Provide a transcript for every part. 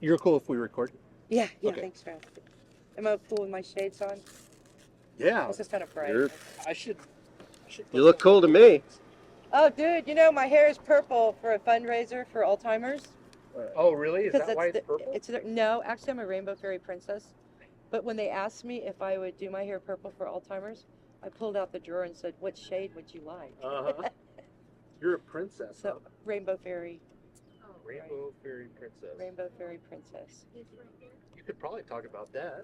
You're cool if we record? Yeah, Okay. thanks for asking. Am I cool with my shades on? Yeah. This is kind of bright. I should. You look cool to me. Oh, dude, you know my hair is purple for a fundraiser for Alzheimer's. Oh, really? Is that Because why it's purple? no, actually I'm a rainbow fairy princess. But when they asked me if I would do my hair purple for Alzheimer's, I pulled out the drawer and said, "What shade would you like?" Uh-huh. You're a princess. So rainbow fairy, Rainbow fairy princess. rainbow fairy princess. You could probably talk about that.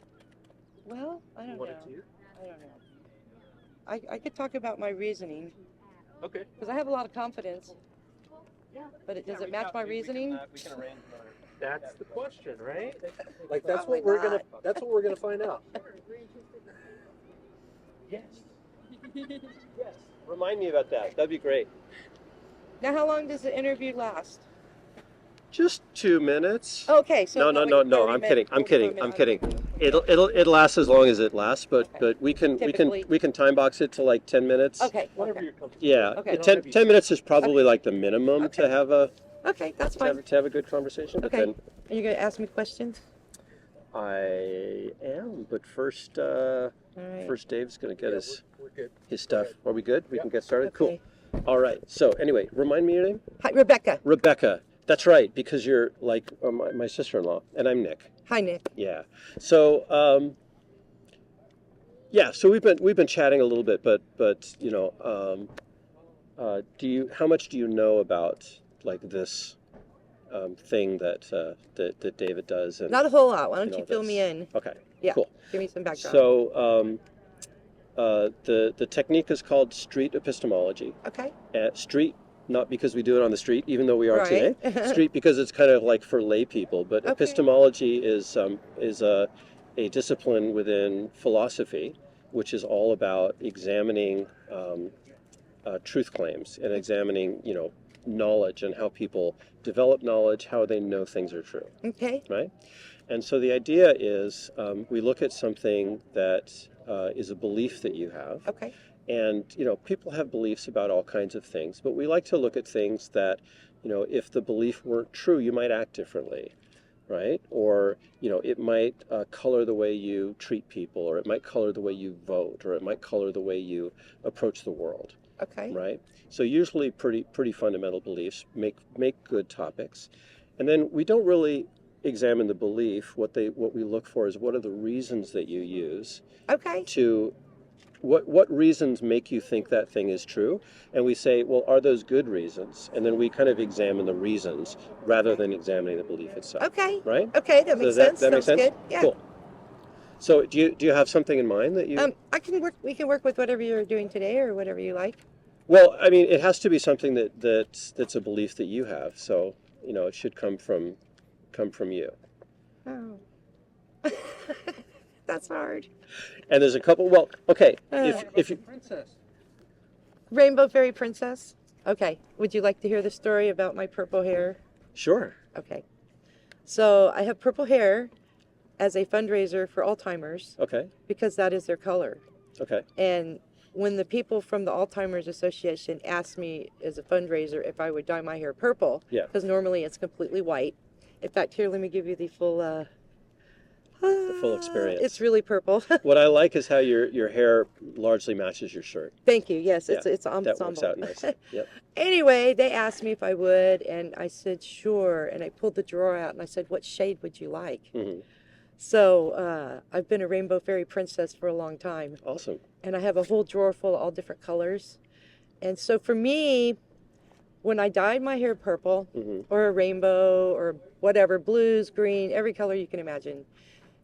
Well, I don't know. Wanted to? I don't know. I could talk about my reasoning Okay. because I have a lot of confidence. But does it match my reasoning? We can arrange another. That's the question, right? Like Probably not. That's what we're gonna find out. Yes. Yes. Remind me about that. That'd be great. Now, how long does the interview last? Just 2 minutes. Okay, so No. about like 30 I'm kidding. I'm minutes, kidding. 45 I'm minutes. kidding. It'll last as long as it lasts, but Okay. but we can Typically. time box it to like 10 minutes. Okay. Whatever Okay. you're comfortable. Yeah. Okay. 10 minutes is probably like the minimum Okay. to have a Okay, that's fine. to have a good conversation. But Okay. then Are you going to ask me questions? I am. But first, All right. first Dave's gonna get We're good. his stuff. Are we good? We Yep. can get started. Okay. Cool. All right. So anyway, remind me your name. Hi, Rebecca. Rebecca. That's right, because you're like my sister-in-law, and I'm Nick. Hi, Nick. Yeah. So so we've been chatting a little bit, but you know, how much do you know about like this thing that David does? And Not a whole lot. Why don't you know, you fill me in? okay. Yeah. Cool. Give me some background. So the technique is called street epistemology. Okay. Street, not because we do it on the street, even though we are Right. today. Street because it's kind of like for lay people. But Okay. epistemology is a discipline within philosophy, which is all about examining truth claims and examining, you know, knowledge and how people develop knowledge, how they know things are true, Okay. right? And so the idea is we look at something that is a belief that you have. Okay. And, you know, people have beliefs about all kinds of things, but we like to look at things that, you know, if the belief weren't true, you might act differently, right? Or, you know, it might color the way you treat people, or it might color the way you vote, or it might color the way you approach the world, Okay. right? So usually pretty fundamental beliefs make good topics. And then we don't really examine the belief. What we look for is what are the reasons that you use Okay. to what reasons make you think that thing is true, and we say, well, are those good reasons? And then we kind of examine the reasons rather than examining the belief itself. Okay. Right? Okay. That makes Does that sense. make Sounds sense? good. Yeah. Cool. So do you have something in mind that you? I can work. We can work with whatever you're doing today, or whatever you like. Well, I mean, it has to be something that's a belief that you have. So you know, it should come from you. Oh. That's hard. And there's a couple. Well, okay. If you, Princess. Rainbow fairy princess. Okay. Would you like to hear the story about my purple hair? sure. Okay. So I have purple hair as a fundraiser for Alzheimer's Okay. because that is their color. Okay. And when the people from the Alzheimer's Association asked me as a fundraiser if I would dye my hair purple, Yeah. because normally it's completely white. In fact, here, let me give you the full. The full experience. It's really purple. What I like is how your hair largely matches your shirt. Thank you. Yes, Yeah, it's That ensemble. works out nicely. Yep. Anyway, they asked me if I would, and I said sure. And I pulled the drawer out and I said, "What shade would you like?" Hmm. So I've been a rainbow fairy princess for a long time, Awesome. and I have a whole drawer full of all different colors. And so for me, when I dyed my hair purple Hmm. or a rainbow or whatever, blues, green, every color you can imagine,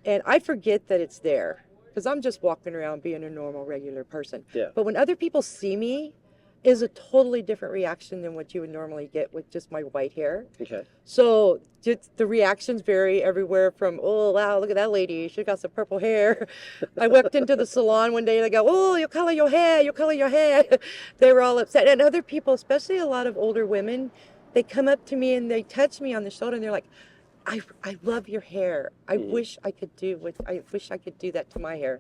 and I forget that it's there because I'm just walking around being a normal, regular person. Yeah. But when other people see me, is a totally different reaction than what you would normally get with just my white hair. Okay. So just the reactions vary everywhere from, oh, wow, look at that lady. She got some purple hair. I walked into the salon one day and they go, oh, you color your hair, you color your hair. They were all upset. And other people, especially a lot of older women, they come up to me and they touch me on the shoulder and they're like, I love your hair. I wish I could do that to my hair.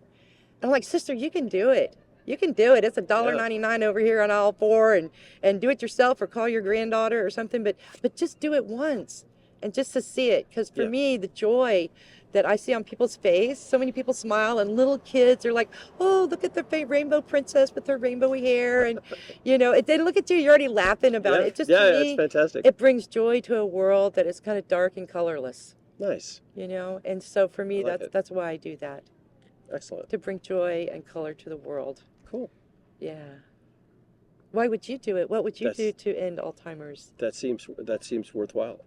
And I'm like, sister, you can do it. You can do it. It's $1.99 over here on aisle 4, and do it yourself or call your granddaughter or something. But just do it once. and just to see it. Because for Yeah. me, the joy that I see on people's face, so many people smile, and little kids are like, oh, look at the rainbow princess with her rainbowy hair. And, they look at you, you're already laughing about Yeah, it. It just, yeah, to it's me, fantastic. it brings joy to a world that is kind of dark and colorless, Nice. And so for me, I like that's why I do that, Excellent. to bring joy and color to the world. Cool. Yeah. Why would you do it? What would you That's- do to end Alzheimer's? That seems worthwhile.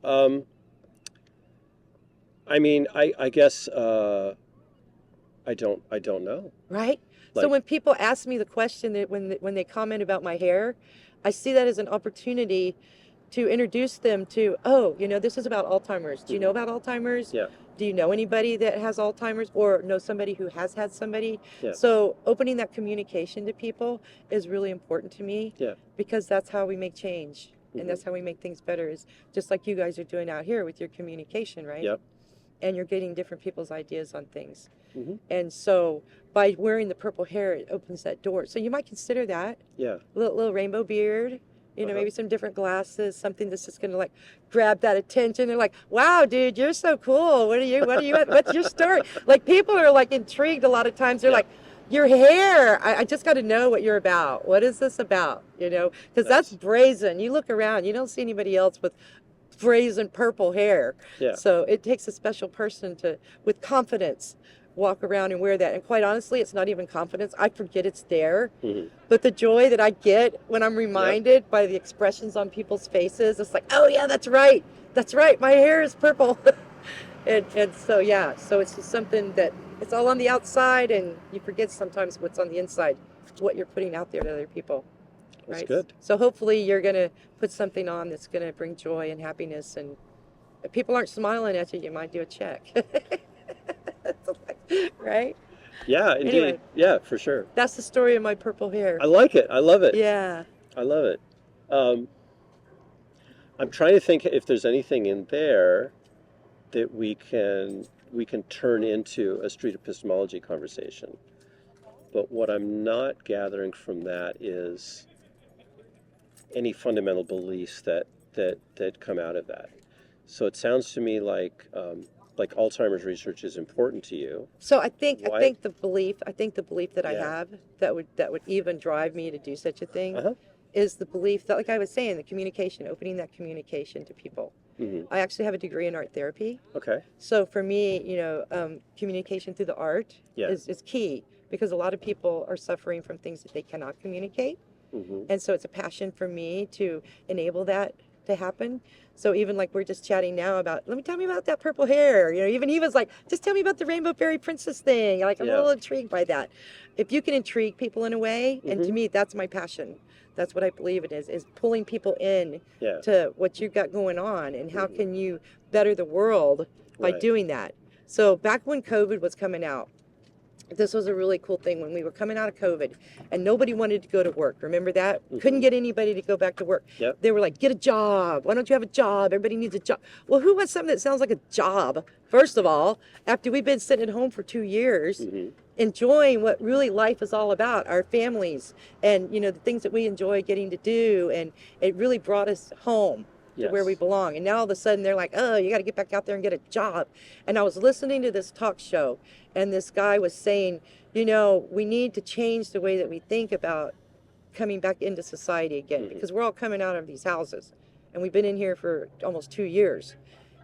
I mean, I guess I don't know. Right? So Like- when people ask me the question, that when they comment about my hair, I see that as an opportunity to introduce them to, oh, this is about Alzheimer's. Do you know about Alzheimer's? Yeah. Do you know anybody that has Alzheimer's, or know somebody who has had somebody? Yeah. So opening that communication to people is really important to me. Yeah. Because that's how we make change. Mhm. And that's how we make things better, is just like you guys are doing out here with your communication, right? Yep. And you're getting different people's ideas on things. Mhm. And so by wearing the purple hair, it opens that door. So you might consider that. Yeah. Little rainbow beard, Uh-huh. maybe some different glasses, something that's just gonna like grab that attention. They're like, wow, dude, you're so cool. What are you what's your story? Like, people are like intrigued a lot of times. They're Yeah. like, your hair, I just got to know what you're about. What is this about? Because that's Nice. brazen. You look around, you don't see anybody else with brazen purple hair. Yeah. So it takes a special person to, with confidence, walk around and wear that. And quite honestly, it's not even confidence. I forget it's there. Mhm. But the joy that I get when I'm reminded by the expressions on people's faces, it's like, oh yeah, that's right. That's right. My hair is purple. and so, yeah, so it's just something that it's all on the outside, and you forget sometimes what's on the inside, what you're putting out there to other people. That's Right? good. So hopefully you're going to put something on that's going to bring joy and happiness. And if people aren't smiling at you, you might do a check. Right? Yeah, indeed. Anyway. Yeah, for sure. That's the story of my purple hair. I like it. I love it. Yeah. I love it. I'm trying to think if there's anything in there that we can turn into a street epistemology conversation. But what I'm not gathering from that is any fundamental beliefs that come out of that. So it sounds to me like Alzheimer's research is important to you. So I think Why? the belief that I Yeah. have that would even drive me to do such a thing Uh-huh. is the belief that, like I was saying, the communication, opening that communication to people. Hmm. I actually have a degree in art therapy. Okay. So for me, communication through the art Yeah. is key, because a lot of people are suffering from things that they cannot communicate. Hmm. And so it's a passion for me to enable that to happen. So even like we're just chatting now about, tell me about that purple hair. Even he was like, just tell me about the Rainbow Fairy Princess thing. Like, I'm a Yeah. little intrigued by that. If you can intrigue people in a way, and to Mhm. me, that's my passion. That's what I believe it is pulling people in Yeah. to what you got going on, and how can you better the world by Right. doing that. So back when COVID was coming out, this was a really cool thing when we were coming out of COVID and nobody wanted to go to work. Remember that? Couldn't get anybody to go back to work. Yep. They were like, get a job. Why don't you have a job? Everybody needs a job. Well, who wants something that sounds like a job? First of all, after we've been sitting at home for 2 years, Hmm. enjoying what really life is all about, our families, and the things that we enjoy getting to do, and it really brought us home to where Yes. we belong. And now all of a sudden they're like, oh, you got to get back out there and get a job. And I was listening to this talk show, and this guy was saying, we need to change the way that we think about coming back into society again, because we're all coming out of these houses, and we've been in here for almost 2 years.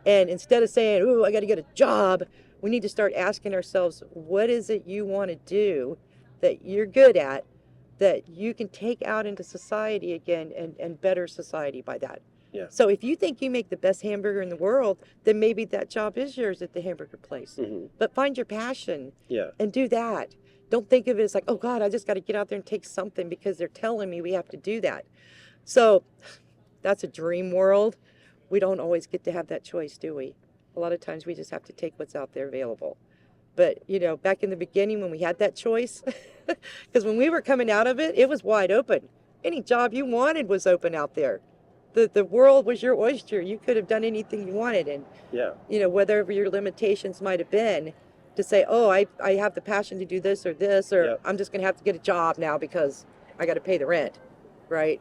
And instead of saying, ooh, I got to get a job, we need to start asking ourselves, what is it you want to do that you're good at, that you can take out into society again, and better society by that. Yeah. So if you think you make the best hamburger in the world, then maybe that job is yours at the hamburger place. Hmm. But find your passion Yeah. and do that. Don't think of it as like, oh God, I just got to get out there and take something because they're telling me we have to do that. So that's a dream world. We don't always get to have that choice, do we? A lot of times we just have to take what's out there available. But, back in the beginning when we had that choice, because when we were coming out of it, it was wide open. Any job you wanted was open out there. The world was your oyster. You could have done anything you wanted. And, Yeah. whatever your limitations might have been, to say, oh, I have the passion to do this, or Yep. I'm just going to have to get a job now because I got to pay the rent, right?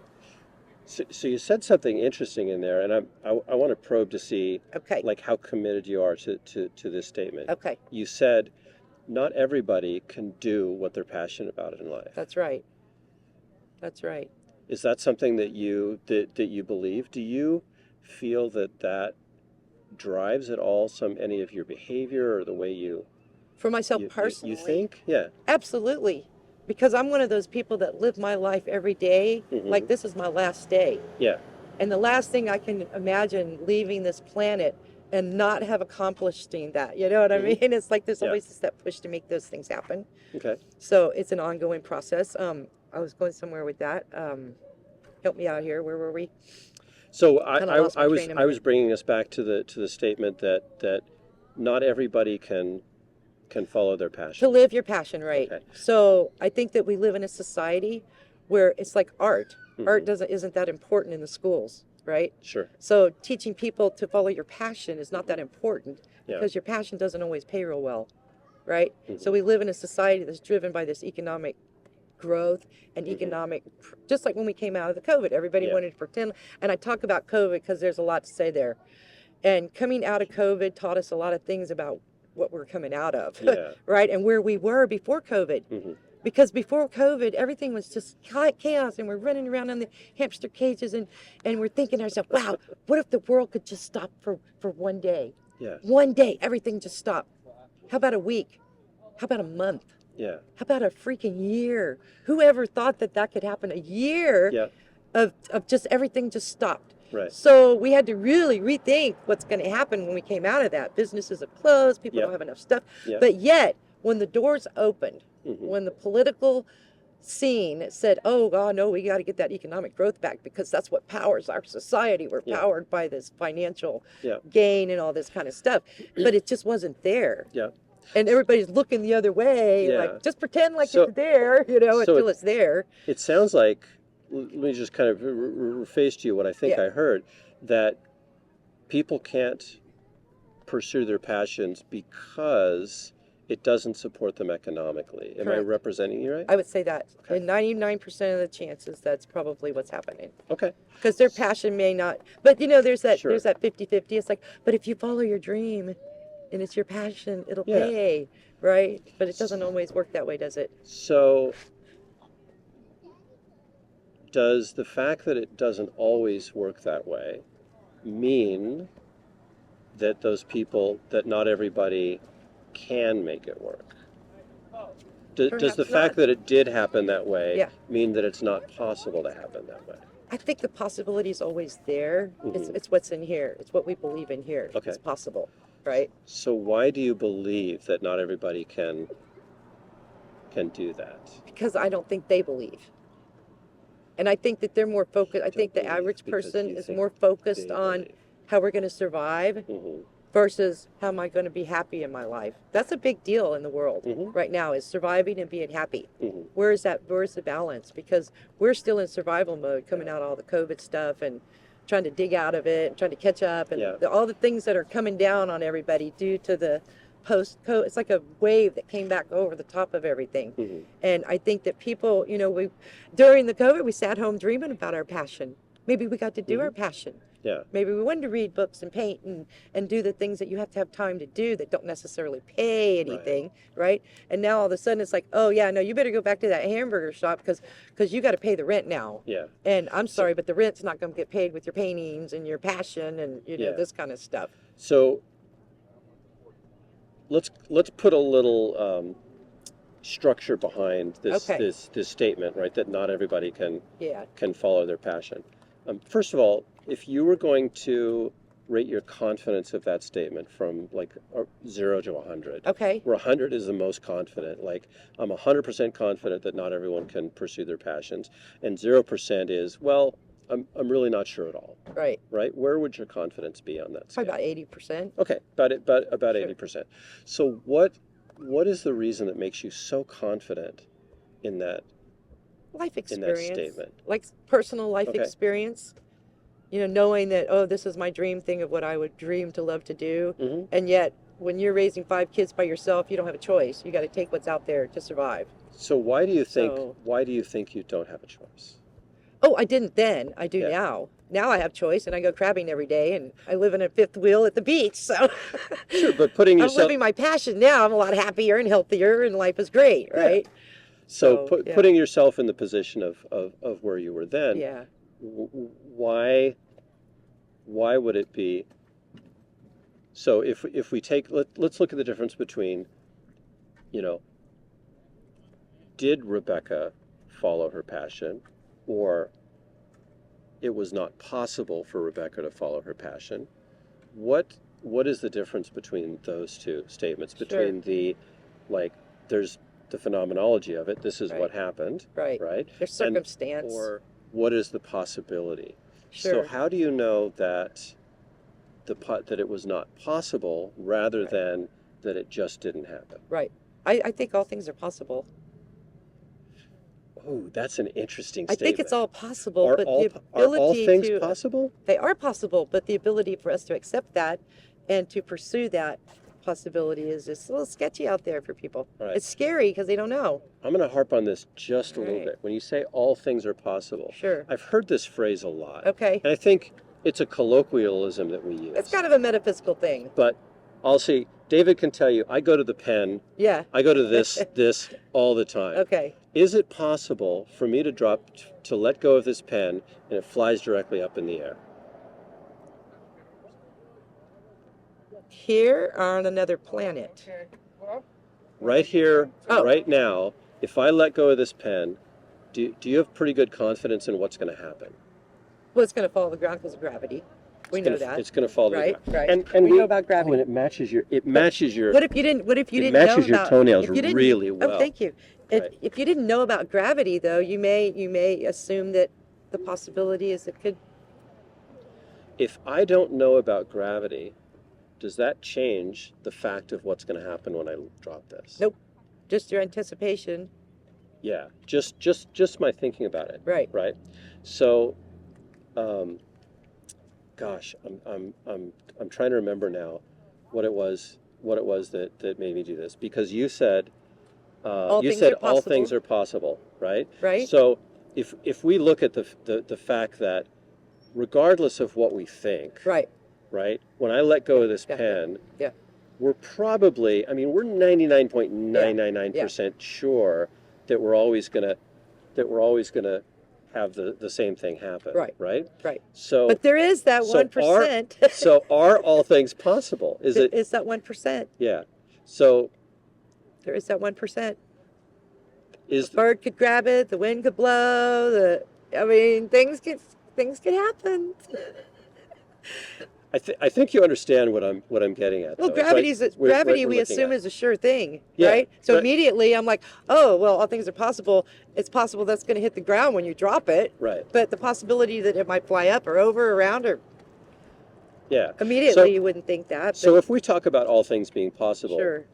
So you said something interesting in there, and I want to probe to see Okay. like how committed you are to this statement. Okay. You said not everybody can do what they're passionate about in life. That's right. That's right. Is that something that you believe? Do you feel that drives at all any of your behavior or the way you For myself personally. you think? Yeah. Absolutely. Because I'm one of those people that live my life every day like this is my last day. Yeah. And the last thing I can imagine leaving this planet and not have accomplished that. You know what I mean? It's like there's always that push to make those things happen. Okay. So it's an ongoing process. I was going somewhere with that. Help me out here. Where were we? So Kinda lost my train of I was bringing us back to the statement that not everybody can follow their passion. To live your passion, right? Okay. So I think that we live in a society where it's like art. Art isn't that important in the schools, right? Sure. So teaching people to follow your passion is not that important Yeah. because your passion doesn't always pay real well, right? So we live in a society that's driven by this economic growth and economic, just like when we came out of the COVID, everybody wanted to pretend. And I talk about COVID because there's a lot to say there. And coming out of COVID taught us a lot of things about what we're coming out of, right? And where we were before COVID. Because before COVID, everything was just chaos and we're running around in the hamster cages and we're thinking to ourselves, wow, what if the world could just stop for one day? Yeah. One day, everything just stopped. How about a week? How about a month? Yeah. How about a freaking year? Whoever thought that could happen? A year of just everything just stopped. Right. So we had to really rethink what's going to happen when we came out of that. Businesses have closed. People don't have enough stuff. But yet, when the doors opened, when the political scene said, oh, God, no, we got to get that economic growth back because that's what powers our society. We're powered by this financial gain and all this kind of stuff. But it just wasn't there. Yeah. And everybody's looking the other way, like, just pretend like it's there, until it's there. It sounds like, let me just kind of rephrase to you what I think I heard, that people can't pursue their passions because it doesn't support them economically. Am I representing you right? I would say that. And 99% of the chances, that's probably what's happening. Okay. Because their passion may not, but there's that 50-50. It's like, but if you follow your dream and it's your passion, it'll pay, right? But it doesn't always work that way, does it? So does the fact that it doesn't always work that way mean that that not everybody can make it work? Does the fact that it did happen that way mean that it's not possible to happen that way? I think the possibility is always there. It's what's in here. It's what we believe in here. Okay. It's possible, right? So why do you believe that not everybody can do that? Because I don't think they believe. And I think that they're more focused. I think the average person is more focused on how we're going to survive versus how am I going to be happy in my life. That's a big deal in the world right now, is surviving and being happy. Where's the balance? Because we're still in survival mode coming out of all the COVID stuff and trying to dig out of it and trying to catch up and all the things that are coming down on everybody due to the post-COVID. It's like a wave that came back over the top of everything. And I think that people, during the COVID, we sat home dreaming about our passion. Maybe we got to do our passion. Yeah. Maybe we wanted to read books and paint and do the things that you have to have time to do that don't necessarily pay anything, right? And now all of a sudden it's like, oh yeah, no, you better go back to that hamburger shop because you got to pay the rent now. Yeah. And I'm sorry, but the rent's not going to get paid with your paintings and your passion and this kind of stuff. So let's put a little structure behind this statement, right? That not everybody can follow their passion. First of all, if you were going to rate your confidence of that statement from like 0 to 100, where 100 is the most confident, like I'm 100% confident that not everyone can pursue their passions, and 0% is, well, I'm really not sure at all. Right. Right? Where would your confidence be on that scale? Probably about 80%. Okay, about 80%. So what is the reason that makes you so confident in that? Life experience. In that statement. Like personal life experience. Knowing that, oh, this is my dream thing of what I would dream to love to do. And yet, when you're raising 5 kids by yourself, you don't have a choice. You got to take what's out there to survive. So why do you think you don't have a choice? Oh, I didn't then. I do Yeah. now. Now I have choice, and I go crabbing every day, and I live in a fifth wheel at the beach. So Sure, but putting I'm yourself, living my passion now. I'm a lot happier and healthier, and life is great, Yeah. right? so yeah. putting yourself in the position of where you were then, Yeah. why would it be? So if we take, let's look at the difference between, you know, did Rebecca follow her passion, or it was not possible for Rebecca to follow her passion. What is the difference between those two statements? Between the, like, there's the phenomenology of it, this is Right. what happened, Right. right? There's circumstance. Or what is the possibility? Sure. So how do you know that that it was not possible rather Right. than that it just didn't happen? Right. I think all things are possible. Oh, that's an interesting I statement. think it's all possible, Are but all, the are all ability things to possible? they are possible, but the ability for us to accept that and to pursue that possibility is just a little sketchy out there for people. Right. It's scary because they don't know. I'm going to harp on this just a little Right. bit. When you say all things are possible, Sure. I've heard this phrase a lot. Okay. And I think it's a colloquialism that we use. It's kind of a metaphysical thing. But I'll see, David can tell you, I go to the pen, Yeah. I go to this all the time. Okay. Is it possible for me to let go of this pen and it flies directly up in the air? Here on another planet. Right here, Oh. right now, if I let go of this pen, do you have pretty good confidence in what's going to happen? Well, it's going to fall to the ground because of gravity. We know that. It's going to fall to Right, the ground. right. And We know about gravity. Oh, and it matches your What if you didn't? What if you it didn't know matches your about? toenails if you didn't- really well. Oh, thank you. Right. If you didn't know about gravity, though, you may assume that the possibility is it could. If I don't know about gravity, does that change the fact of what's going to happen when I drop this? Nope. Just your anticipation. Yeah, just my thinking about it. Right. Right. So, gosh, I'm trying to remember now what it was that made me do this, because you said All you things said are all possible. things are possible, right? Right. So if we look at the fact that regardless of what we think, Right. right? When I let go of this Yeah. pen, Yeah. we're probably, I mean, we're 99.999% sure that we're always gonna have the same thing happen. Right. Right. Right. So, But there is that so 1%. so are all things possible? Is it? Is that 1%? Yeah. So There is that 1%. is The bird could grab it. The wind could blow. I mean, things could happen. I think you understand what I'm getting at. Well, though. It's gravity we're we looking assume at. is a sure thing, Yeah, right? So right. immediately I'm like, oh, well, all things are possible. It's possible that's going to hit the ground when you drop it. Right. But the possibility that it might fly up or over, around, or Yeah. immediately So- you wouldn't think that. So but if we talk about all things being possible, sure.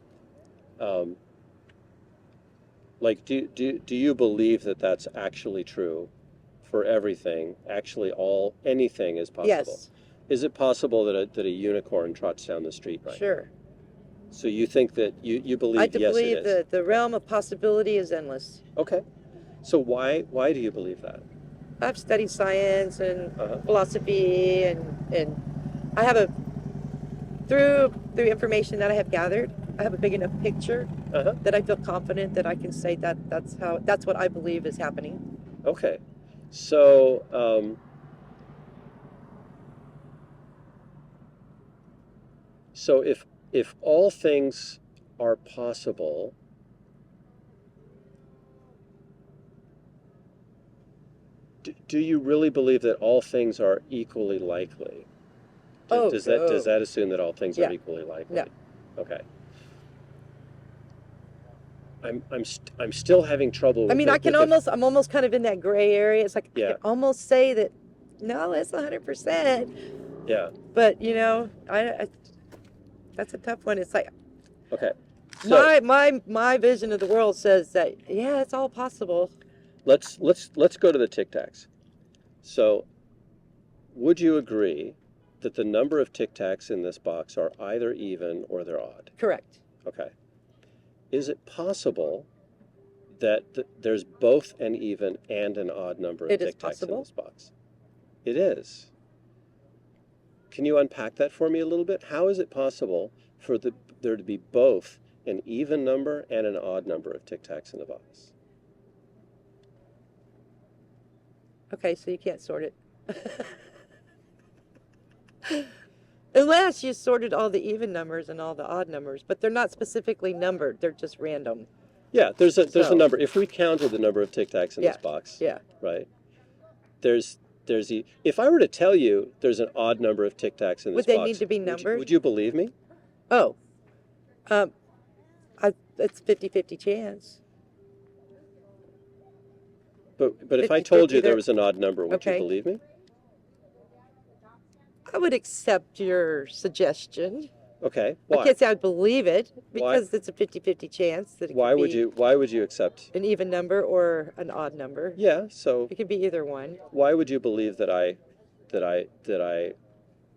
Like, do you believe that that's actually true for everything? Actually, anything is possible. Yes. Is it possible that a unicorn trots down the street right now? Sure. So you think that you believe I yes, believe it is. the realm of possibility is endless. Okay. So why do you believe that? I've studied science and Uh-huh. philosophy, and I have through information that I have gathered, I have a big enough picture Uh-huh. that I feel confident that I can say that's what I believe is happening. Okay. So so if all things are possible, do you really believe that all things are equally likely? Does that assume that all things Yeah. are equally likely? No. Okay. I'm still having trouble. I mean, I'm almost kind of in that gray area. It's like I Yeah. can almost say that no, it's 100%. Yeah. But I that's a tough one. It's like Okay. So my vision of the world says that yeah, it's all possible. let's go to the Tic Tacs. So, would you agree that the number of Tic Tacs in this box are either even or they're odd? Correct. Okay. Is it possible there's both an even and an odd number of It is Tic Tacs in possible? this box. It is. Can you unpack that for me a little bit? How is it possible for there to be both an even number and an odd number of Tic Tacs in the box? Okay, so you can't sort it. Unless you sorted all the even numbers and all the odd numbers, but they're not specifically numbered, they're just random. Yeah, there's a So- number. If we counted the number of Tic Tacs in this box, Yeah. right? If I were to tell you there's an odd number of Tic Tacs in this Would they box, need to be numbered? would you believe me? Oh. It's 50-50 chance. But if I 50-50 told you there there- was an odd number, would you Okay. believe me? I would accept your suggestion. Okay. I Why? can't say I'd believe it Why? because it's a 50-50 chance that it Why could would be you? Why would you accept? an even number or an odd number. Yeah. So It could be either one. why would you believe that I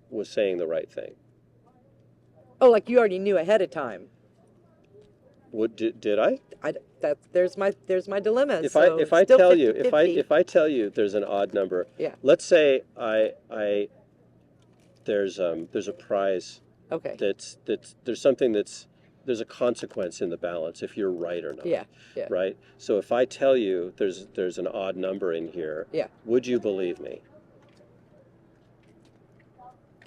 was saying the right thing? Oh, like you already knew ahead of time. Did I? There's my dilemma. If so I still tell you 50-50. if I tell you there's an odd number, Yeah. let's say there's a prize Okay. there's a consequence in the balance if you're right or not. Yeah. Yeah. Right? So if I tell you there's an odd number in here, Yeah. would you believe me?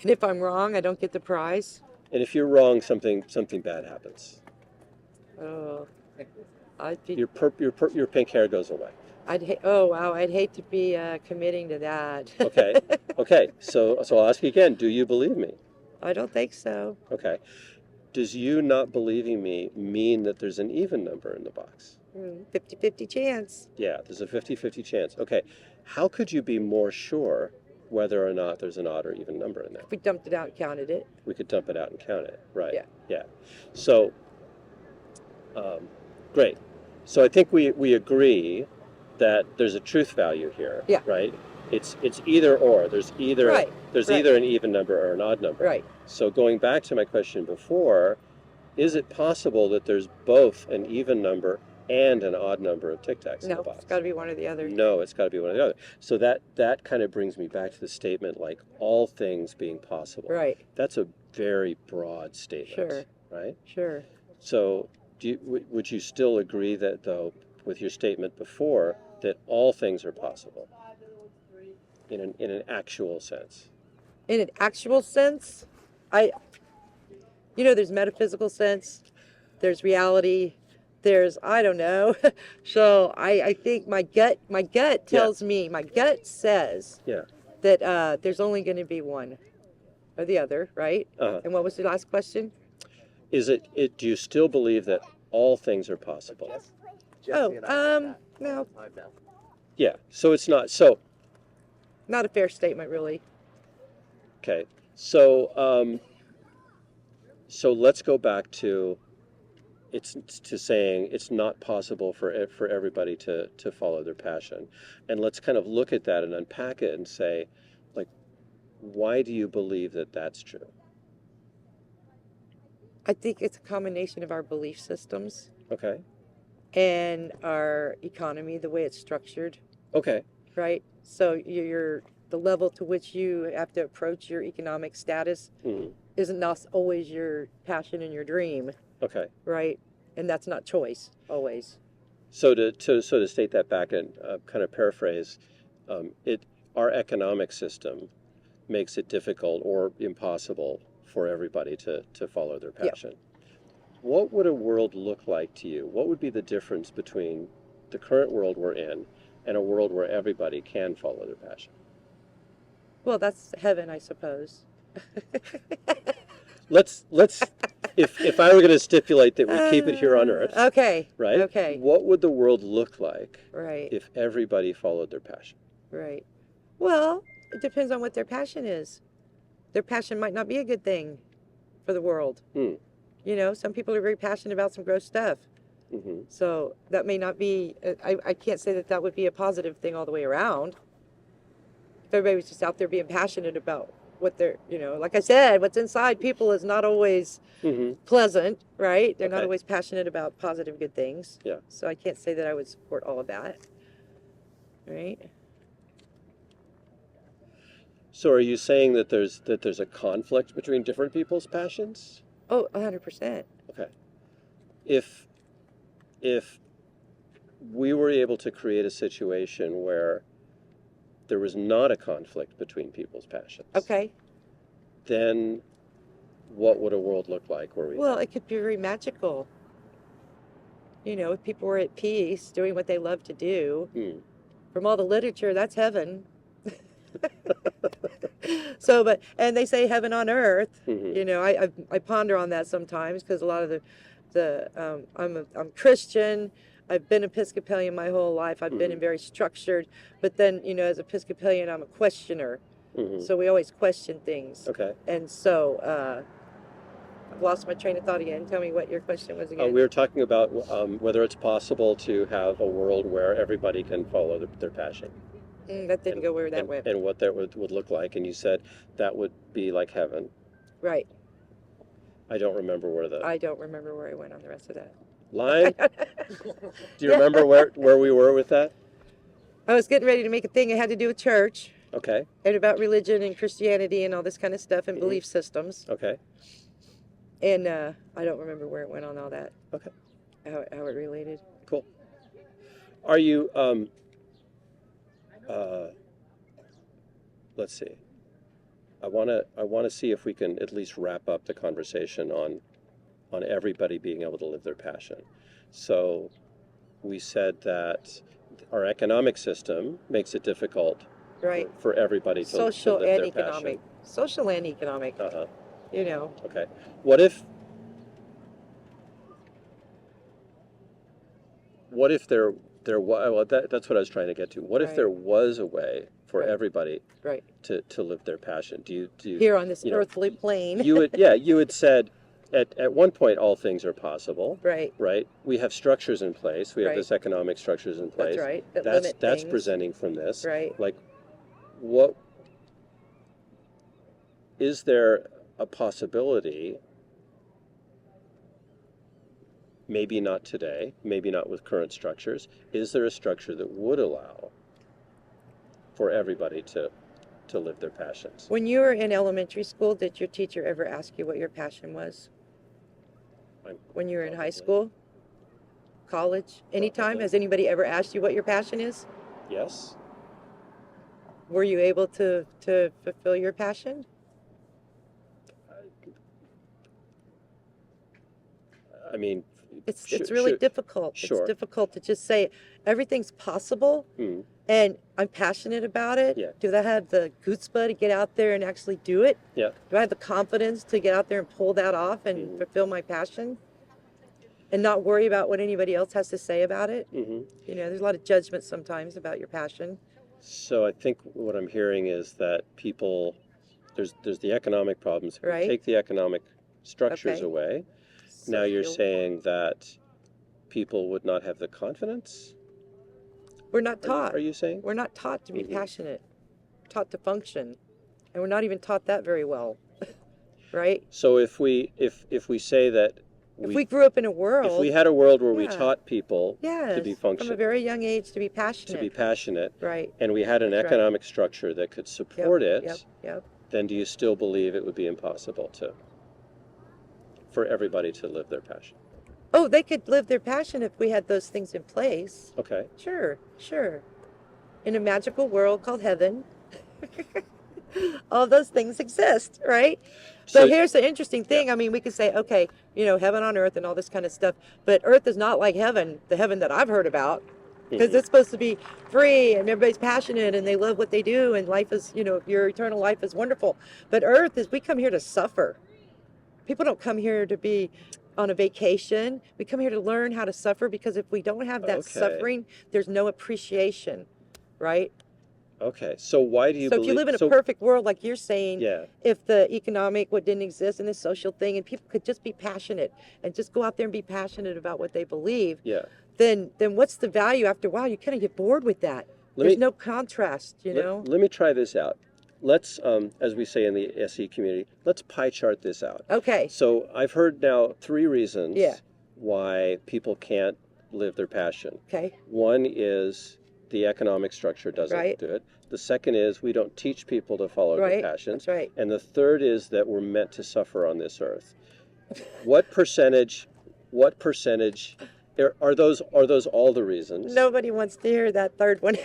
And if I'm wrong, I don't get the prize. And if you're wrong, something bad happens. Oh, I'd be. Your pink hair goes away. Oh wow, I'd hate to be committing to that. Okay. Okay. So I'll ask you again. Do you believe me? I don't think so. Okay. Does you not believing me mean that there's an even number in the box? 50-50 chance. Yeah, there's a 50-50 chance. Okay. How could you be more sure whether or not there's an odd or even number in there? If we dumped it out and counted it. We could dump it out and count it. Right. Yeah. Yeah. So, great. So I think we agree that there's a truth value here. Yeah. Right. It's either or. There's either Right. either an even number or an odd number. Right. So going back to my question before, is it possible that there's both an even number and an odd number of Tic Tacs in the No, box? it's got to be one or the other. No, it's got to be one or the other. So that kind of brings me back to the statement, like all things being possible. Right. That's a very broad statement. Sure. Right. Sure. So would you still agree that, though, with your statement before, that all things are possible in an actual sense? In an actual sense, there's metaphysical sense, there's reality, there's I don't know. So I think my gut tells me, my gut says Yeah. that there's only going to be one or the other, right? Uh-huh. And what was the last question? Do you still believe that all things are possible? Jesse and I did that no, all the time now. Yeah. So it's not. So not a fair statement, really. okay. So so let's go back to saying it's not possible for everybody to follow their passion, and let's kind of look at that and unpack it and say, like, why do you believe that that's true? I think it's a combination of our belief systems Okay. and our economy, the way it's structured, Okay. right? So the level to which you have to approach your economic status Hmm. isn't not always your passion and your dream, Okay. right? And that's not choice always. So to state that back and kind of paraphrase, our economic system makes it difficult or impossible for everybody to follow their passion. What would a world look like to you? What would be the difference between the current world we're in and a world where everybody can follow their passion? Well, that's heaven, I suppose. Let's if I were going to stipulate that we keep it here on Earth, Okay. right? Okay. What would the world look like Right. if everybody followed their passion? Right. Well, it depends on what their passion is. Their passion might not be a good thing for the world. Hmm. Some people are very passionate about some gross stuff. Hmm. So that may not be, I can't say that that would be a positive thing all the way around. If everybody was just out there being passionate about what they're, like I said, what's inside people is not always pleasant, right? They're not Okay. always passionate about positive, good things. Yeah. So I can't say that I would support all of that, right? So are you saying that there's a conflict between different people's passions? Oh, 100%. Okay. If we were able to create a situation where there was not a conflict between people's passions, Okay. then what would a world look like where we Well, it could be very magical. If people were at peace, doing what they love to do. From all the literature, that's heaven. So, and they say heaven on earth. I ponder on that sometimes because a lot of I'm Christian. I've been Episcopalian my whole life. I've been in very structured, but then as Episcopalian, I'm a questioner. So we always question things. Okay. And so I've lost my train of thought again. Tell me what your question was again. We were talking about whether it's possible to have a world where everybody can follow their passion. That didn't go where that went. And what that would look like. And you said that would be like heaven. Right. I don't remember where I don't remember where I went on the rest of that. line. Do you remember where we were with that? I was getting ready to make a thing. It had to do with church. Okay. And about religion and Christianity and all this kind of stuff and belief systems. Okay. And I don't remember where it went on all that. Okay. How it related. Cool. Are you let's see. I want to see if we can at least wrap up the conversation on everybody being able to live their passion. So we said that our economic system makes it difficult Right. for everybody to Social live and their economic. Social and economic. passion. Okay. What if there well, that's what I was trying to get to. What if Right. there was a way for Right. everybody Right. to live their passion? Do you Here on this you know, earthly plane. you had said at one point all things are possible. Right. Right? We have structures in place. We have Right. this economic structures in place. That's right. That That's limit that's things. presenting from this. Right. Like, what is there a possibility? Maybe not today, maybe not with current structures. Is there a structure that would allow for everybody to live their passions? When you were in elementary school, did your teacher ever ask you what your passion was? When you were in high school? College? Anytime? Probably. Has anybody ever asked you what your passion is? Yes. Were you able to fulfill your passion? I mean, It's really difficult. Sure. It's difficult to just say everything's possible and I'm passionate about it. Yeah. Do I have the chutzpah to get out there and actually do it? Yeah. Do I have the confidence to get out there and pull that off and fulfill my passion? And not worry about what anybody else has to say about it? There's a lot of judgment sometimes about your passion. So I think what I'm hearing is that people, there's the economic problems. If we Right. take the economic structures Okay. away. Now you're Social- saying that people would not have the confidence? We're not taught. Are you saying? We're not taught to be passionate. We're taught to function. And we're not even taught that very well. Right? So if we say that If we grew up in a world, if we had a world where we Yeah. taught people yes, to be from a functional, very young age to be passionate. Right. and we had an That's right. economic structure that could support it, Yep. then do you still believe it would be impossible for everybody to live their passion? Oh, they could live their passion if we had those things in place. Okay. Sure. In a magical world called heaven, all those things exist, right? So- But here's the interesting thing. I mean, we could say, okay, heaven on earth and all this kind of stuff, but earth is not like heaven, the heaven that I've heard about, because it's supposed to be free and everybody's passionate and they love what they do and life is, your eternal life is wonderful. But earth is, we come here to suffer. People don't come here to be on a vacation. We come here to learn how to suffer, because if we don't have that Okay. suffering, there's no appreciation, right? Okay. So why do you So believe? if you live in a perfect world, like you're saying, Yeah. if the economic what didn't exist and the social thing, and people could just be passionate and just go out there and be passionate about what they believe, Yeah. then what's the value? After a while, you kind of get bored with that. There's no contrast, Let me try this out. let's, as we say in the SE community, let's pie chart this out. Okay. So I've heard now 3 reasons Yeah. why people can't live their passion. Okay. One is the economic structure doesn't Right. do it. The second is we don't teach people to follow Right. their passions. That's right. And the third is that we're meant to suffer on this earth. What percentage are those all the reasons? Nobody wants to hear that third one.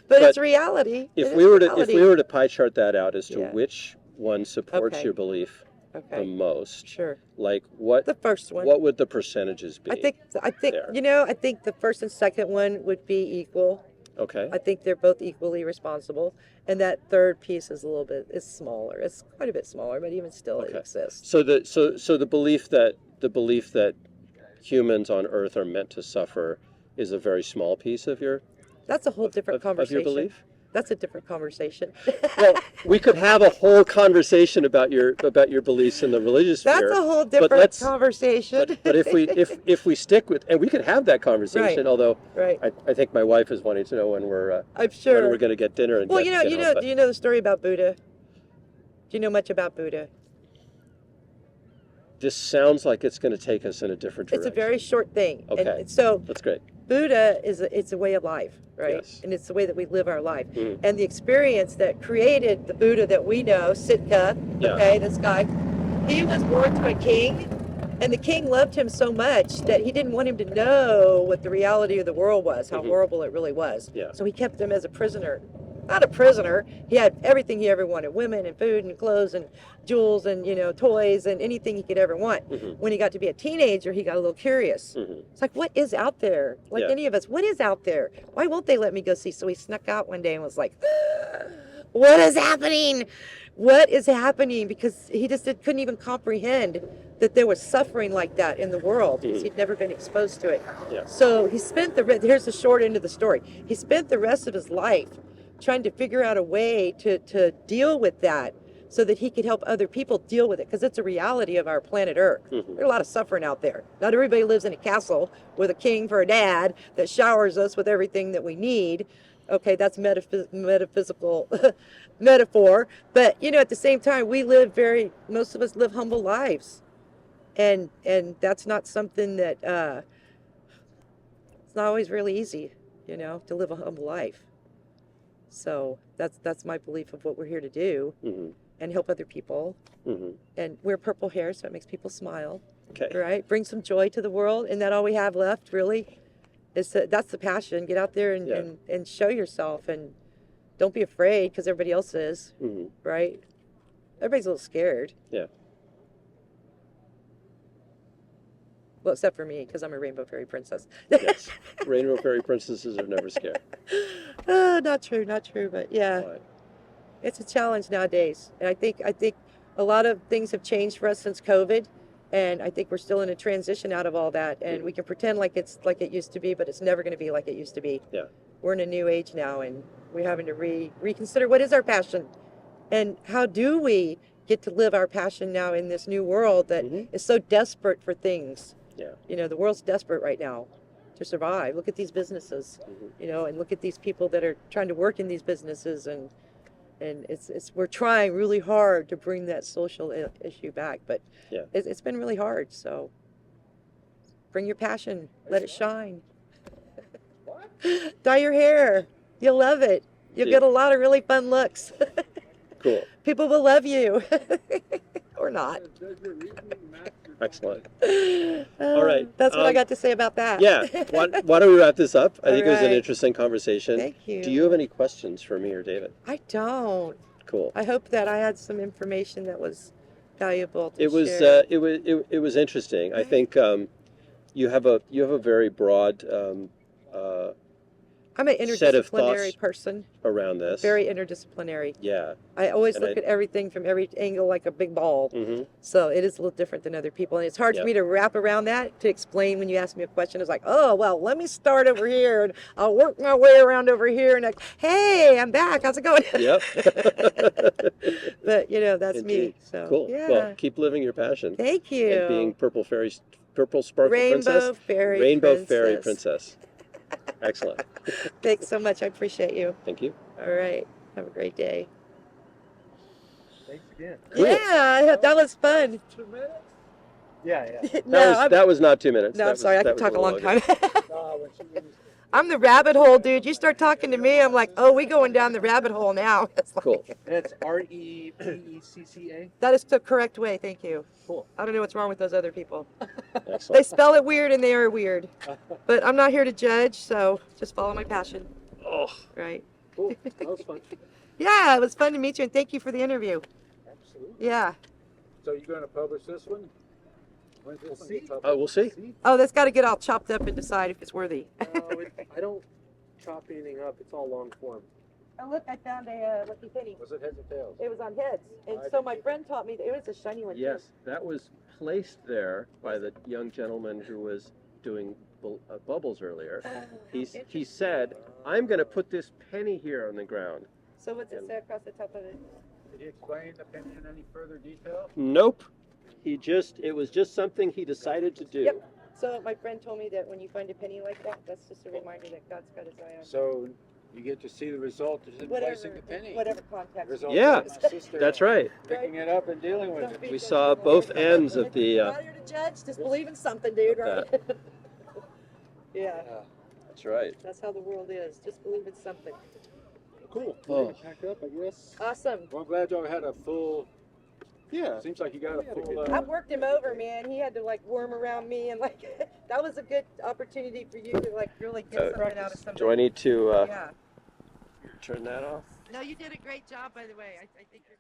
But it's reality. If we were to pie chart that out as to Yeah. which one supports Okay. your belief the Okay. most, Sure. like what The first one. what would the percentages be? I think there? I think the first and second one would be equal. Okay. I think they're both equally responsible, and that third piece is is smaller. It's quite a bit smaller, but even still, it Okay. exists. So the belief that humans on Earth are meant to suffer is a very small piece of your That's a whole different of conversation. your belief. That's a different conversation. Well, we could have a whole conversation about your beliefs in the religious sphere. That's a whole but different let's- conversation. But if we stick with, and we could have that conversation, Right. although Right. I think my wife is wanting to know when we're I'm sure. when we're going to get dinner and Well, get home, but do you know the story about Buddha? Do you know much about Buddha? this sounds like it's going to take us in a different direction. It's a very short thing. Okay. And so That's great. Buddha it's a way of life, right? Yes. And it's the way that we live our life. Mhm. And the experience that created the Buddha that we know, Siddhartha, Yeah. okay, this guy, he was born to a king, and the king loved him so much that he didn't want him to know what the reality of the world was, how Mhm. horrible it really was. Yeah. So he kept him as a prisoner. Not a prisoner. He had everything he ever wanted: women and food and clothes and jewels and toys and anything he could ever want. Mhm. When he got to be a teenager, he got a little curious. Mhm. It's like, what is out there? Like Yeah. any of us, what is out there? Why won't they let me go see? So he snuck out one day and was like, what is happening? What is happening? Because he just couldn't even comprehend that there was suffering like that in the world because Mhm. he'd never been exposed to it. Yeah. So he spent here's the short end of the story. He spent the rest of his life trying to figure out a way to deal with that so that he could help other people deal with it, because it's a reality of our planet Earth. Mhm. There's a lot of suffering out there. Not everybody lives in a castle with a king for a dad that showers us with everything that we need. Okay, that's metaphysical metaphor. But at the same time, most of us live humble lives. And that's not something that it's not always really easy, to live a humble life. So that's my belief of what we're here to do, Mhm. and help other people. Mhm. And wear purple hair, so it makes people smile, Okay. right? Bring some joy to the world, and that all we have left, really, is that's the passion. Get out there Yeah. and show yourself, and don't be afraid because everybody else is, Mhm. right? Everybody's a little scared. Yeah. Well, except for me, because I'm a rainbow fairy princess. Yes. Rainbow fairy princesses are never scared. Not true, but yeah. Right. It's a challenge nowadays, and I think a lot of things have changed for us since COVID, and I think we're still in a transition out of all that. And we can pretend like it's like it used to be, but it's never going to be like it used to be. Yeah. We're in a new age now, and we're having to reconsider what is our passion, and how do we get to live our passion now in this new world that Mhm. is so desperate for things. Yeah. The world's desperate right now to survive. Look at these businesses, Mhm. and look at these people that are trying to work in these businesses, and we're trying really hard to bring that social issue back, but Yeah. it's been really hard. So bring your passion, let it shine. Dye your hair, you'll love it. You'll Yeah. get a lot of really fun looks. Cool. People will love you. Or not. Excellent. All right. That's what I got to say about that. Yeah. Why don't we wrap this up? I think it was an All right. interesting conversation. Thank you. Do you have any questions for me or David? I don't. Cool. I hope that I had some information that was valuable to It was share. it was interesting. I think you have a very broad I'm an set of interdisciplinary thoughts person. around this. Very interdisciplinary. Yeah. I always And look at everything from every angle like a big ball. Mm-hmm. So it is a little different than other people. And it's hard Yeah. for me to wrap around that, to explain when you ask me a question. It's like, oh, well, let me start over here and I'll work my way around over here. And hey, I'm back. How's it going? Yep. But, that's me. Indeed. So, Cool. yeah. Well, keep living your passion. Thank you. And being purple sparkle Rainbow princess. fairy Rainbow princess. fairy princess. Excellent. Thanks so much. I appreciate you. Thank you. All right. Have a great day. Thanks again. Yeah, that was fun. 2 minutes? Yeah, yeah. No, That was not 2 minutes. no, That I'm sorry. I that can was talk a long little time. When she was I'm the rabbit hole, dude. You start talking to me, I'm like, oh, we going down the rabbit hole now. It's like, Cool. It's REPECCA. that is the correct way. Thank you. Cool. I don't know what's wrong with those other people. They Excellent. spell it weird and they are weird. But I'm not here to judge, so just follow my passion. Oh, Right. Cool. That was fun. Yeah, it was fun to meet you and thank you for the interview. Absolutely. Yeah. So you're going to publish this one? When's this one get published? we'll see. Oh, that's got to get all chopped up and decide if it's worthy. I don't chop anything up. It's all long form. Oh, look, I found a lucky penny. Was it heads or tails? It was on heads. And so my friend taught me that it was a shiny one, Yes, that was placed there by the young gentleman who was doing bubbles earlier. He said, "I'm going to put this penny here on the ground." So what's it say across the top of it? Did he explain the opinion in any further detail? Nope. It was just something he decided to do. Yep. So my friend told me that when you find a penny like that, that's just a reminder that God's got his eye on you. So you get to see the result of him placing the penny. Whatever context. Result Yeah, of his sister That's right. picking it up and dealing with Don't it. be We saw judgmental. both ends of the. Not here to judge, just believe in something, dude, right? Yeah, That's right. that's how the world is. Just believe in something. Cool. Oh. We're gonna pack up, I guess. Awesome. Well, I'm glad y'all had a full. Yeah. Seems like you got a full. I worked him over, man. He had to like worm around me and like that was a good opportunity for you to like really get something out of something. Do I need to Yeah. turn that off? No, you did a great job, by the way. I think you're